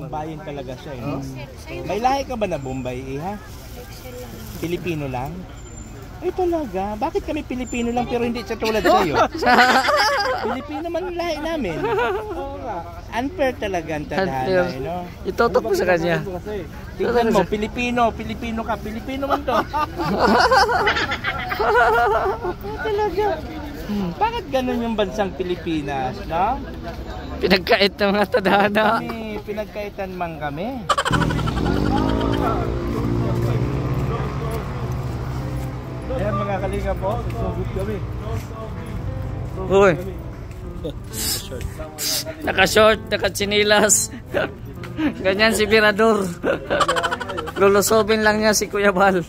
Sambahin talaga siya eh. No? May lahi ka ba na Bombay ha? Pilipino lang? Ay talaga? Bakit kami Pilipino lang pero hindi sa tulad sa'yo? Pilipino man lahi namin. Unfair talaga ang tadhana eh, no? Itutok mo sa kanya. Tingnan mo, Pilipino ka, Pilipino man to. Talaga. Bakit ganun yung bansang Pilipinas, no? Pinagkait ng mga tadhana. Pinagkaitan man kami. Ayan mga kalinga po, sugot kami. Uy. Naka-short, naka-chinilas. Ganyan si Mirador. Lulusobin lang niya si Kuya Bal.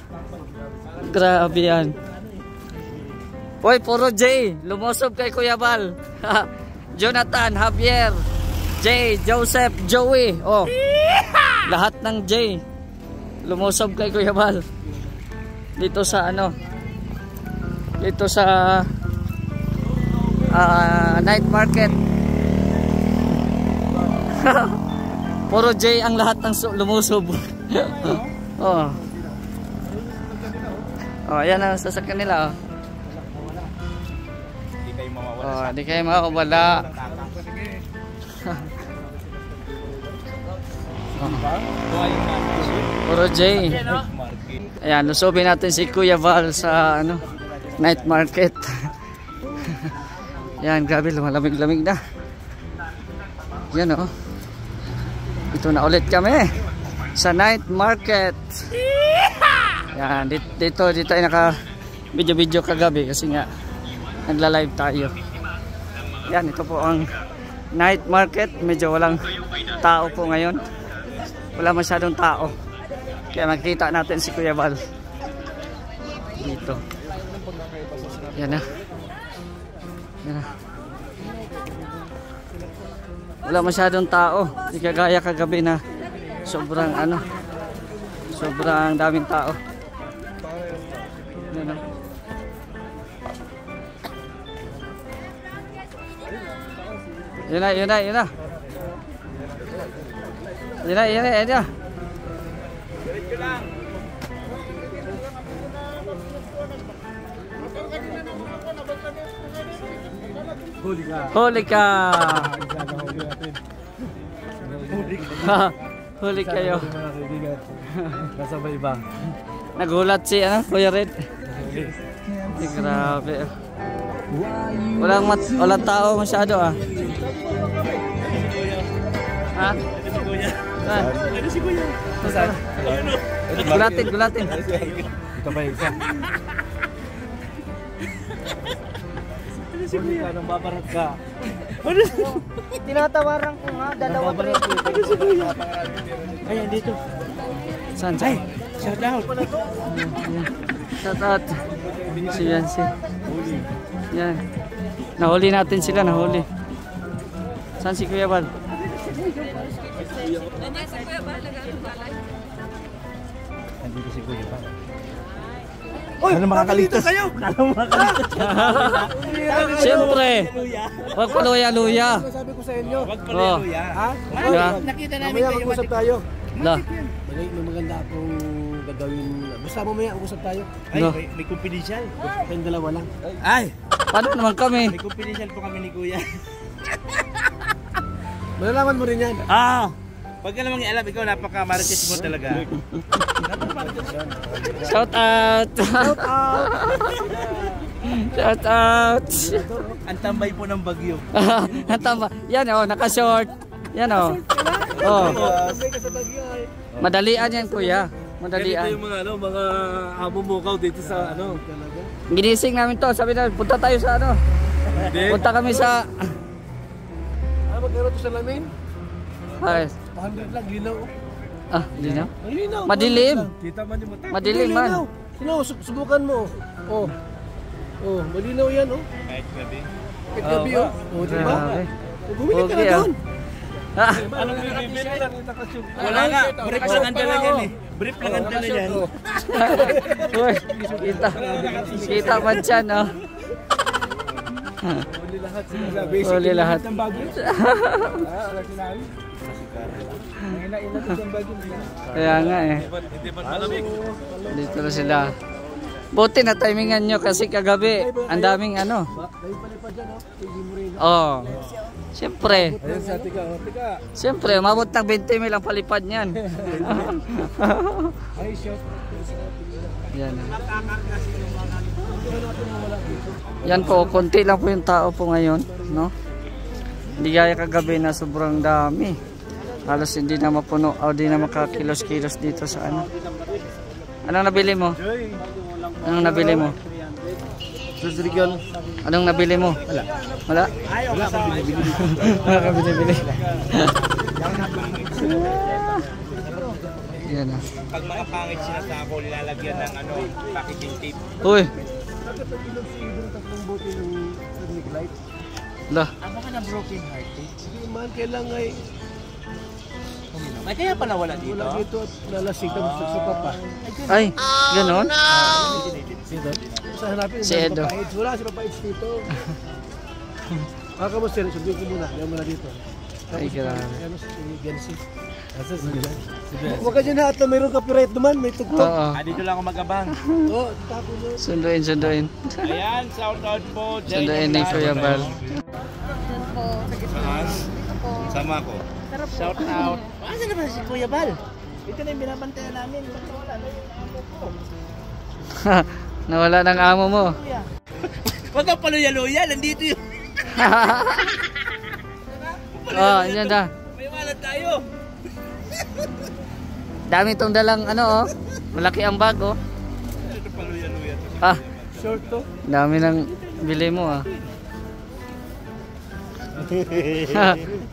Grabe yan. Uy, puro J. Lumusob kay Kuya Bal. Jonathan, Javier, J, Joseph, Joey. Oh, lahat ng J. Lumusob kay Kuya Bal. Dito sa ano? Dito sa night market. Puro J ang lahat ng lumusob. Oh. Oh, ayan ang sasakyan nila. Oh. Hindi kayo makawala. Puro J. Ayan, lusobin natin si Kuya Val sa ano, night market. Yan, grabe, lumalamig-lamig na. Yan oh. Ito na ulit kami sa night market. Yan, dito tayo naka video kagabi kasi nga nagla-live tayo. Yan, ito po ang night market. Medyo walang tao po ngayon. Wala masyadong tao. Kaya makikita natin si Kuya Val dito. Yan na. Yan na. Wala masyadong tao. Di kagaya kagabi na sobrang ano, sobrang daming tao. Yan na. Yun na. Yun na. Huli ka. Huli kayo. Kasabay ba? Nagulat si Kuya Red. Grabe. Walang tao masyado ah. Ha? Ano si Kuya? Saan? Gulatin. Ito ba isa? Ano si Kuya? Nang babarat ka. Tinatawaran ko nga, dalawa pa rin. Ano si Kuya? Ayan dito. Saan? Ay, shout out. Shout out. Si Yancy. Yan. Nahuli natin sila, nahuli. Saan si Kuya Bal? Nandito si Kuya Bal. Oy, ano makakalitos kayo? Ano makakalitos? Siyempre. Wag pa luya-luya. Sabi ko sa inyo. Wag pa luya. Ha? Nakita namin kayo. Mag-usap tayo. May maganda akong gagawin. Basta mamaya usap tayo. Ay, may confidential. Kayong dalawa lang. Ay, paano naman kami? may confidential po kami ni Kuya. Malalaman mo rin yan. Pag ka namang ialam, ikaw napaka-marites mo talaga. Shout out. Shout out. Ang tambay po ng bagyo. Yan oh, naka-short. Yan oh. Oh. Madalian yan Kuya. Madalian. Ganito yung mga amo mukaw dito sa Ginising namin to. Sabi na, punta tayo sa Punta kami sa... magkaroon to sa lamin? Ay. 100 lang, linaw. Linaw? Linaw. Madilim. Kita man yung mata. Madilim man. Linaw, subukan mo. Oh, malinaw yan Kahit gabi. Kahit gabi diba? Bumili ka na doon. Anong bibili? Wala nga, brief lang ang dala yan eh. Brief lang ang dala yan. Uy, kita man dyan Huli lahat sila. Huli lahat. Kaya nga eh. Dito na sila. Buti na timingan nyo kasi kagabi ang daming ano. Oh. Siyempre. Siyempre, umabot ng 20 mil ang palipad niyan. Yan. Yan po, konti lang po yung tao po ngayon, no? Hindi gaya kagabi na sobrang dami. Halos hindi na mapuno o hindi na makakilos-kilos dito sa ano. Anong nabili mo? Anong nabili mo? Anong nabili mo? Wala. Wala? Wala kang binibili. Wala kang binibili. Yan na. Pag mga pangit sinasako, nilalagyan ng ano, packaging tape. Uy! La. Ano ka na broken hearted? Hindi man, kailangan ay Ay, kaya pa nawala dito? wala dito at lalasing ka gusto sa papa. Ay, ganon? Dito? Sa hanapin, Si Edo. wala si Papa Eds dito. Baka mo sir, sabihin ko muna, diyan muna dito. Ay, grabe. Ano si Genesis? Huwag ka dyan na at mayroong copyright naman, may tugtog. Oo. Dito lang ako magabang. Oo, tapo mo. Sunduin, sunduin. Ayan, shout out po. Sunduin ni Kuya Bal. Sama ko. Shout out. Asan na ba si Kuya Bal? Ito na yung binabantayan namin. Ba't wala na yung amo ko? Nawala ng amo mo. Kuya. Huwag kang paluya-luya. Nandito yun. Oh, yan na. May wallet tayo. Dami itong dalang ano oh. Malaki ang bag oh. Ito paluya-luya. Ah, Short to. dami ng bili mo ah.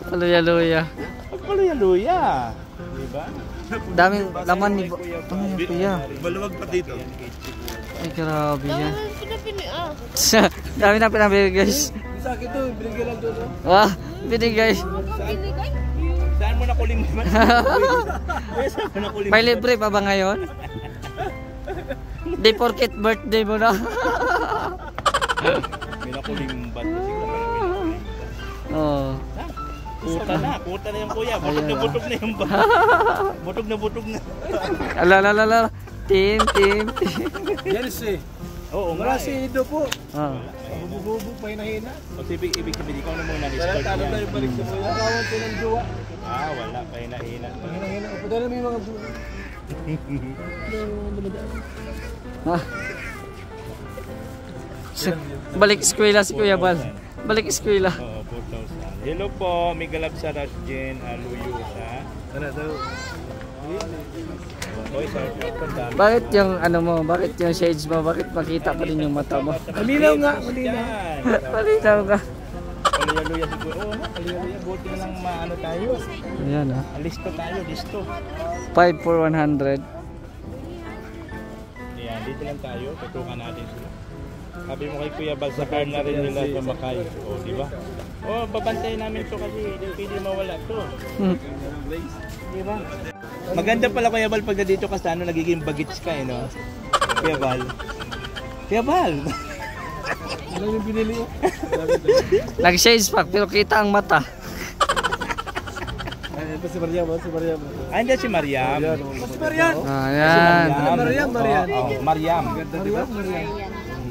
Paluya-luya. Paluya-luya. Diba? Daming laman ni Kuya. Maluwag pa dito. Ay, grabe yan. Dami na pinabili guys. Sa akin to, binigyan lang doon. Wah, binigay. Saan mo nakulimban? Saan mo nakulimban? May libre pa ba ngayon? Di porket birthday mo na. May nakulimban. Kasi kung ano may nakulimban. Oo. Kuta na yung kuya. Butog na butog na yung ba. Butog na butog na. Alalala. Team. Genesis. Oo nga Wala si Edo po. Oh. Bububo pa hinahina. O ibig sabihin, ikaw na muna discord Talo niya. tayo balik sa mga kawan ko ng jowa. Wala pa hinahina. Hinahina ko. Padala mo yung mga jowa. Ah. Balik eskwela si Kuya Bal. Balik eskwela. Oo, 4,000. Hello po, may galab sa Rasjen Aluyo sa... Tara daw. Boy, sorry po, dami. Bakit yung ano mo, bakit yung shades mo, bakit makita pa rin yung mata mo? Malinaw nga, malinaw. Palitaw ka. Paluya-luya siguro. Oo nga, paluya-luya. Buti na lang maano tayo. Ayan ah. Listo tayo, listo. 5 for 100. Ayan, dito lang tayo. Tutukan natin sila. Sabi mo kay Kuya Bal, sa car na rin nila sumakay. O, di ba? O, babantayin namin to kasi hindi pwede mawala to. Di ba? Maganda pala Kuya Bal pag dito ka sa ano, nagiging bagits ka eh, no? Kuya Bal. Kuya Bal! Ano yung binili mo? Nag-shades pack pero kita ang mata. Ito si Mariam, si Mariam. Andiyan si Mariam. Si Mariam. Ayan. Mariam. Mariam.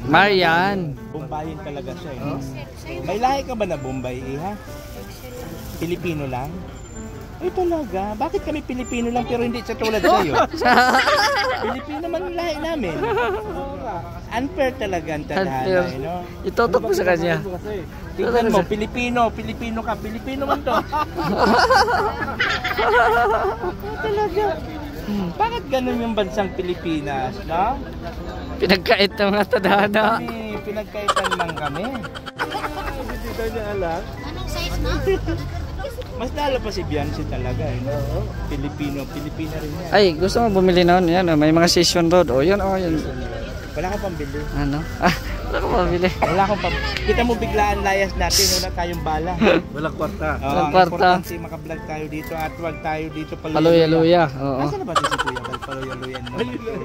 Marian. Bombayin talaga siya eh. No? May lahi ka ba na Bombay ha? Pilipino lang? Ay talaga, bakit kami Pilipino lang pero hindi sa tulad sa'yo? Pilipino man ang lahi namin. Unfair talaga ang tadhana eh, no? Itutok mo sa kanya. Tingnan mo, Pilipino ka, Pilipino man to. Talaga. Bakit ganun yung bansang Pilipinas, no? Pinagkait ng mga tadhana. Kami, pinagkaitan lang kami. Hindi daw niya alam. Anong size na? Mas lalo pa si Beyonce talaga eh, no? Pilipina rin yan. Ay, gusto mo bumili noon? Yan, may mga session road. O, yan, o, yan. Wala kang pambili. Ano? Ah, wala ko mabili. Wala akong Kita mo biglaan layas natin, wala tayong bala. Walang kwarta. Walang Ang kwarta. importante makablog tayo dito at wag tayo dito Paluya-luya. Oo. Nasaan na ba si Kuya Bal? Paluya-luyan mo.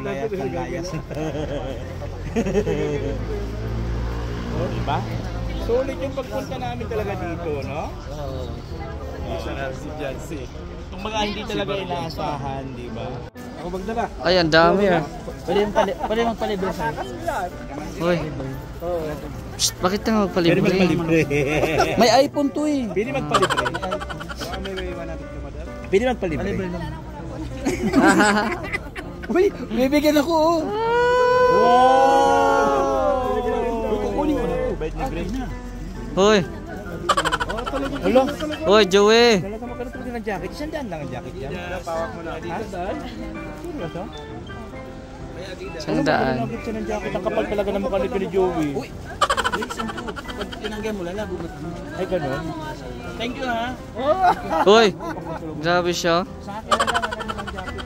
Layas ng layas. Diba? Sulit yung pagpunta namin talaga dito, no? Si Jancy. Kung mga hindi talaga inaasahan, di ba? Ako magdala. Ay, ang dami ah. Pwede magpalibre sa'yo. Hoy. Psst, bakit na Pwede magpalibre? magpalibre. May iPhone to eh. Pwede magpalibre. May iwan natin ka, madam. Pwede magpalibre. Uy, bibigyan ako oh. Wow! Kukunin ko na to. Bayad ni Greg na. Hoy. Hello? Hoy, Joey. Talaga magkano talaga ng jacket? Isang daan lang ang jacket yan. Pawak mo na. Ha? Seryoso? Isang daan. Ano ba ng jacket? Ang kapal talaga ng mukha ni Joey. Uy! Pag tinanggan mo, lalagugat mo. Ay, ganun? Thank you, ha? Hoy. Grabe siya.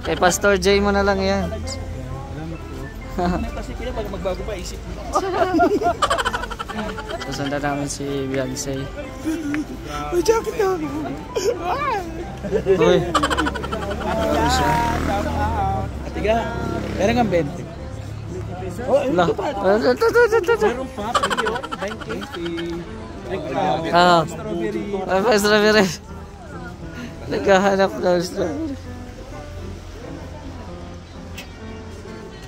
Kay Pastor J mo na lang yan. Kasi pila, pag magbago pa, isip mo. Susundan namin si Beyonce. May jacket na ako. Hoy. Atiga, meron nga 20. Lah. Meron pa, pili yun. 20. Ah. Ay, strawberry. Naghahanap ng strawberry.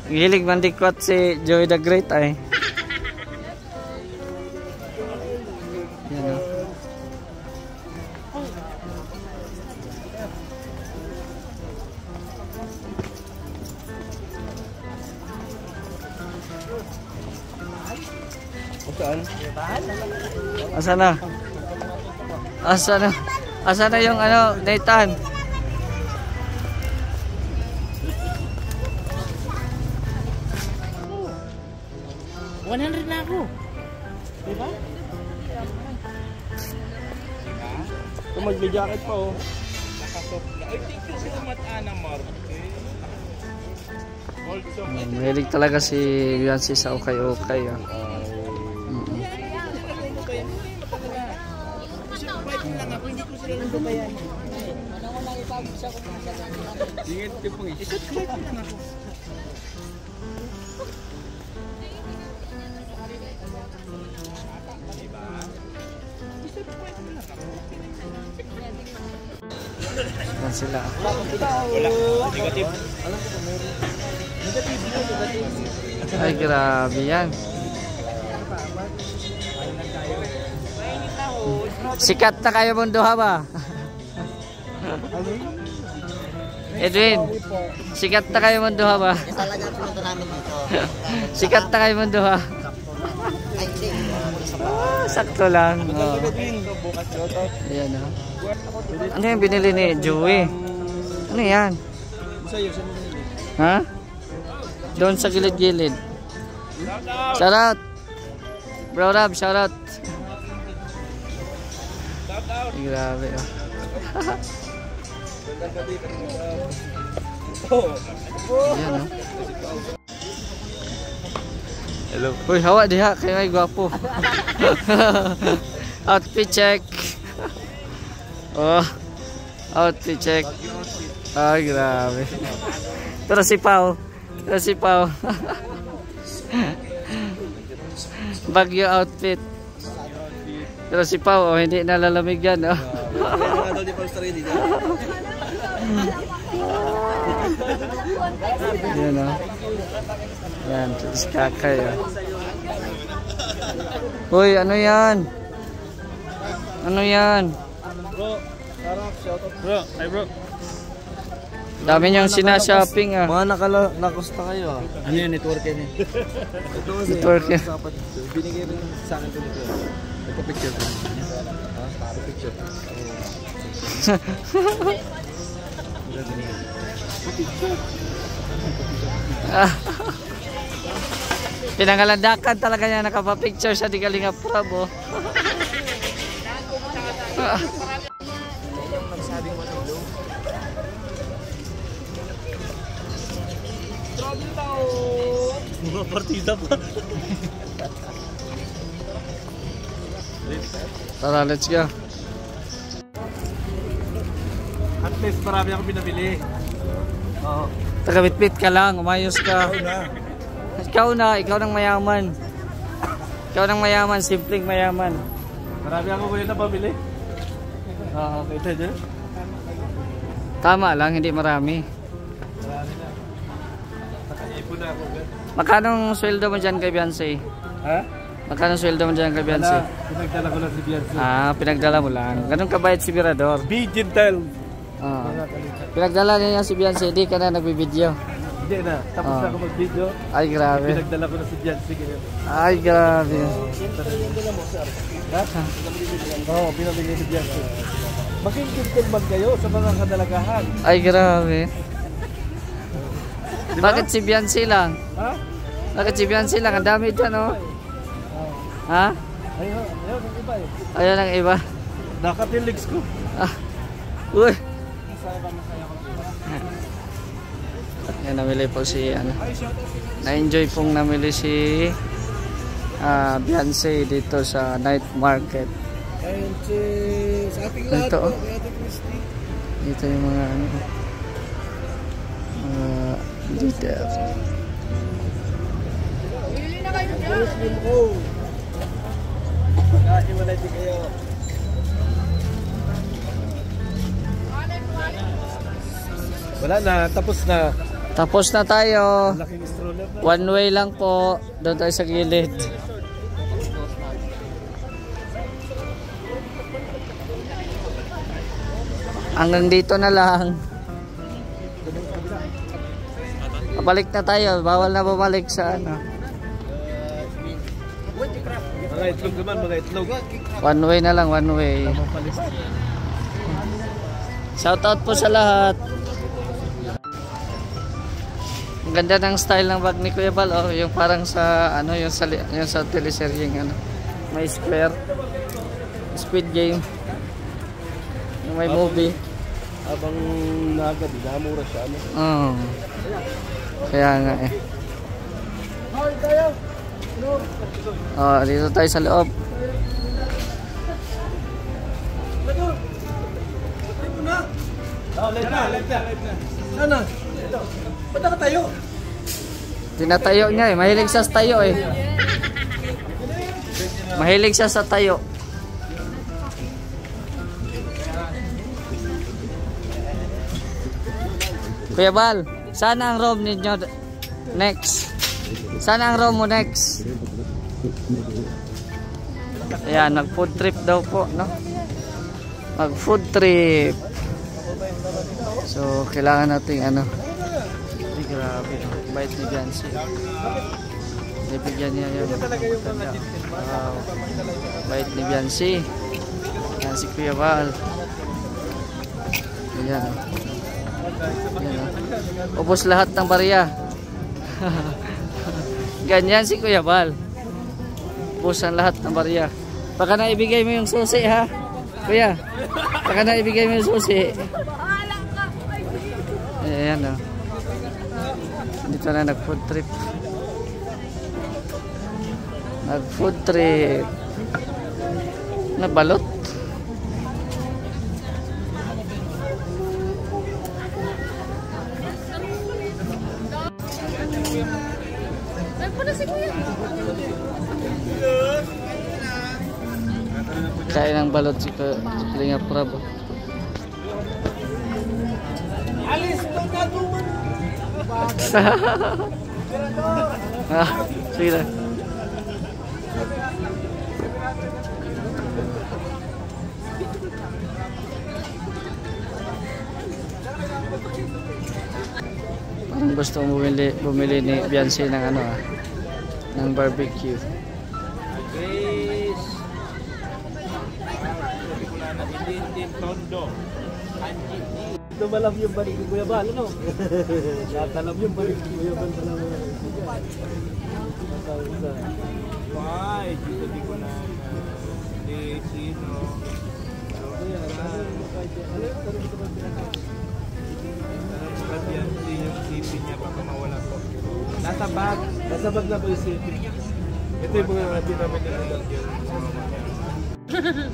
Gilig mandikwat si Joey the Great ay. Yan o. Saan? Asa na? Asa na? Asa na yung ano, Nathan? $100 na ako. Diba? Kung mag-jacket pa oh. Nakasok na. Ay, thank you so much, Ana Mark. Also, Mahilig talaga si Beyonce sa ukay-ukay. Ah. Ingit yung pang isa. Yan sila. wala. Negative. Ay, grabe yan. Sikat na kayo mong duha ba? Edwin, sikat na kayo mong duha ba? Talaga pinunta namin dito. Sikat na kayo mong duha. Ay, hindi. Sakto lang. Oh. Ayan o. Ano yung binili ni Joey? Ano yan? Sa'yo, saan mo nila? Ha? Doon sa gilid-gilid. Shoutout! Bro Rab, shoutout! Ay, grabe oh. Ayan oh. Hello. Uy, hawa diha, kayo ay gwapo. Outfit check. Oh, outfit check. Ay, grabe. Pero si Pao. Pero si Pao. Bagyo outfit. Pero si Pao, oh, hindi nalalamig yan. Oh. Yan oh. Yan, terus kakay oh. Uy, ano yan? Ano yan? Bro, sarap, shoutout bro. Hi bro. Dami niyang sinashopping ah. Mga nakusta kayo ah. Ano yan, network yan eh. Ito kasi, Network yan. binigay rin sa akin ito nito. Nagpa-picture ko. Ha? Picture. Ah. Pinangalandakan talaga niya, nakapapicture siya di Kalinga Prab oh. Mga partida pa. Tara, let's go. At least marami akong pinabili. Oo. Tagabitbit ka lang, umayos ka. Ikaw nang mayaman. Ikaw nang mayaman, simpleng mayaman. Marami ako ngayon na pabili. Kita dyan. Tama lang, hindi marami. Marami na. Nakaipon na ako. Magkanong sweldo mo dyan kay Beyonce? Ha? Magkanong sweldo mo dyan kay Beyonce? Wala. Pinagdala ko lang si Beyonce. Ah, pinagdala mo lang. Ganun kabait si Mirador. Be gentle. Ah. Pinagdala niya si Beyonce, di ka na nagbibideo. Hindi na. Tapos na ako mag-video. Ay, grabe. Pinagdala ko na si Beyonce. Ay, grabe. Ha? Oo, pinabili si Beyonce. Maging gentleman kayo sa mga kadalagahan. Ay, grabe. Diba? Bakit si Beyonce lang? Ha? Bakit si Beyonce lang? Ang dami dyan, oh. Ha? Ayun, ang iba eh. Ayun ang iba. Nakat yung legs ko. Ah. Uy. Yan, namili po si, ano. Na-enjoy pong namili si Beyonce dito sa night market. Ayun sa ating lahat. Ito, oh. Kay Ate Christy. Dito yung mga, ano, dito. Muslim ko. Nakahiwalay din kayo. Wala na, tapos na. Tapos na tayo. Laking stroller na. One way lang po. Doon tayo sa gilid. Hanggang dito na lang. Balik na tayo. Bawal na bumalik sa ano. Mga itlog naman, mga itlog. One way na lang, one way. Shout out po sa lahat. Ang ganda ng style ng bag ni Kuya Bal, oh, yung parang sa ano, yung sa teleseryeng ano. May square. Squid Game. Yung may movie. Habang nagad, namura siya. Ano? Oh. Kaya nga eh. Oh, dito tayo sa loob. Live na. Sana. Ba't nakatayo? Tinatayo niya eh. Mahilig siya sa tayo eh. Mahilig siya sa tayo. Kuya Bal, sana ang room ninyo next. Sana ang room mo next. Ayan, nag food trip daw po, no? Mag food trip. So, kailangan natin ano. Ay, grabe, no? Bait ni Beyonce. Nabigyan niya yung wow. Bait ni Beyonce. Ayan si Kuya Bal. Ayan, no? Ubos lahat ng barya. Ganyan si Kuya Bal. Ubusan lahat ng barya. Baka na ibigay mo yung susi, ha? Kuya, baka na ibigay mo yung susi. Ayan, o. Dito na nag-food trip. Nag-food trip. Nabalot. Kain ng balot si Kalinga Prabo. Alis mo na duman. Sige na. Parang gusto bumili ni Beyonce ng ano ng barbecue. Ito malam yung balik ni Kuya Bal, ano? Natalam yung balik ni Kuya Bal. Why? Dito di ko na sino. Yung sipin niya baka mawala po. Nasa bag. Nasa bag na po yung sipin. Ito yung mga natin namin nilalagyan.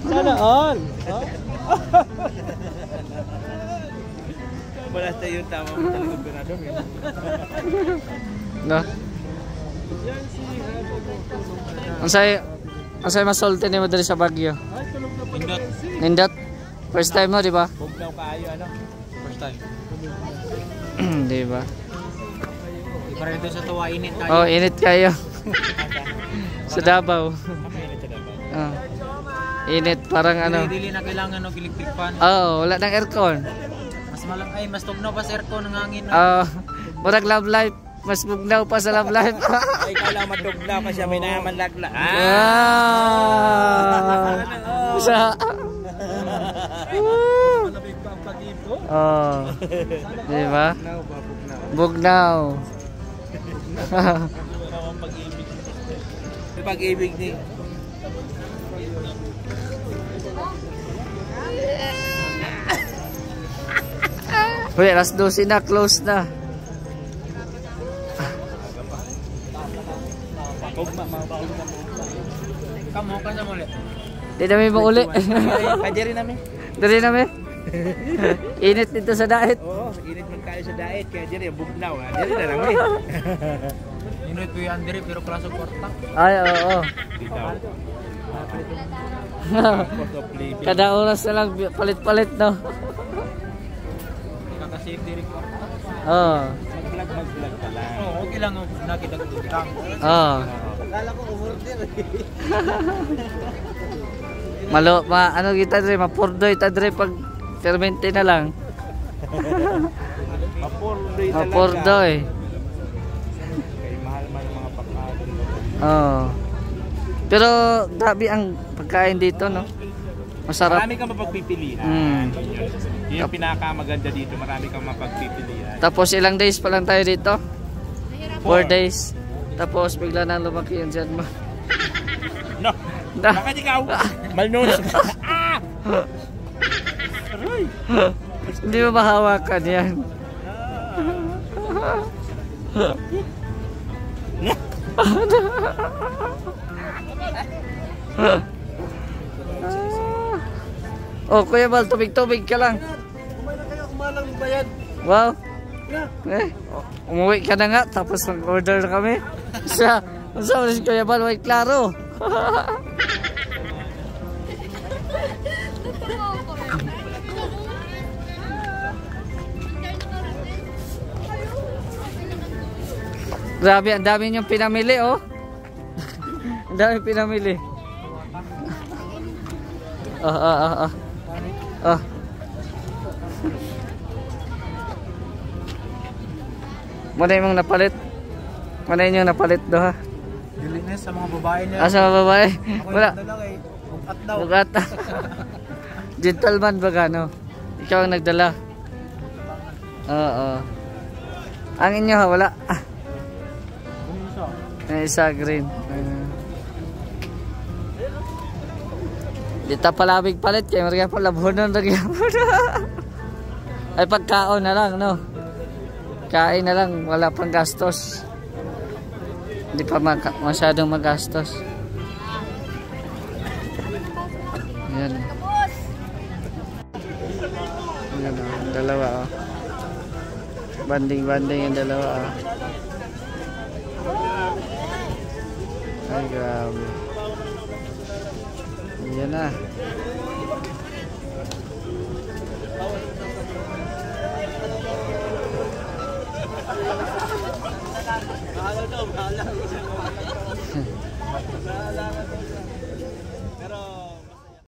Sana all! Wala tayo yung tama mo talagang ganado. No? Ang say masulti ni mo diri sa Baguio. Pindot. Nindot. First time mo, di ba? Bugnaw kaayo, ano? First time. Di ba? Iba rin doon sa tuwa, init tayo. Oh, init kayo. Sa Davao. Mainit sa dapat. Oh. Init, parang ano. Dili na kailangan ng electric fan. Oh, wala nang aircon. Mas tugnaw pa sa aircon ng hangin. Oh, murag love life. Mas bugnaw pa sa love life. Ay, ikaw lang matugnaw pa siya, may naman lagla. Sa... Malamig pa ang pag-ibig. Oh. Di ba? Bugnaw. Pag-ibig. Pag-ibig ni. Uy, alas 12 na, close na. Kamu ka sa muli. Di namin mauli. Pwede rin namin. Dari namin. Init dito sa daet. Oo, init man tayo sa diet. Kaya dyan yung bugnaw. Dyan na lang eh. Inuit ko yung Andre pero klase kwarta. Ay, oo. Bitaw. Cost of living. Kada oras na lang palit-palit, no? Kakasave diri kwarta. Oo. Mag-vlog ka lang. Oo, okay lang nakita ko dito. Oo. Akala ko umorder. Ano kita dre, mapurdoy ta dre pag fermente na lang. Mapurdoy talaga. Mapurdoy. Kaya mahal man ang mga pagkain. Oo. Pero grabe ang pagkain dito, no? Masarap. Marami kang mapagpipilian. Yun yung pinakamaganda dito. Marami kang mapagpipilian. Tapos ilang days pa lang tayo dito? 4 days. Tapos bigla nang lumaki yung dyan mo. No. Bakit ikaw? Malnourished. Aray. Hindi mo mahawakan yan. Oh, Kuya Bal, tubig-tubig ka lang. Kumain na kayo, kumalang bayad. Wow. Umuwi ka na nga, tapos mag-order na kami. Sa si Kuya Bal, may klaro. Grabe, ang dami niyong pinamili, oh. Ang dami pinamili. Muna yung napalit. Muna yung napalit do, ha. Dilinis sa mga babae niya. Sa mga babae. Wala. Bukat daw. Bukat. Gentleman ba gano? Ikaw ang nagdala. Oo. Ang inyo ha, wala. Isa green. Dito palabig palit kay marga pa labonon ay pagkaon na lang, no? Kain na lang, wala pang gastos. Hindi pa masyadong magastos. Yan. Yan o, dalawa o. Banding-banding yung dalawa o. Ay, grabe. Yan na.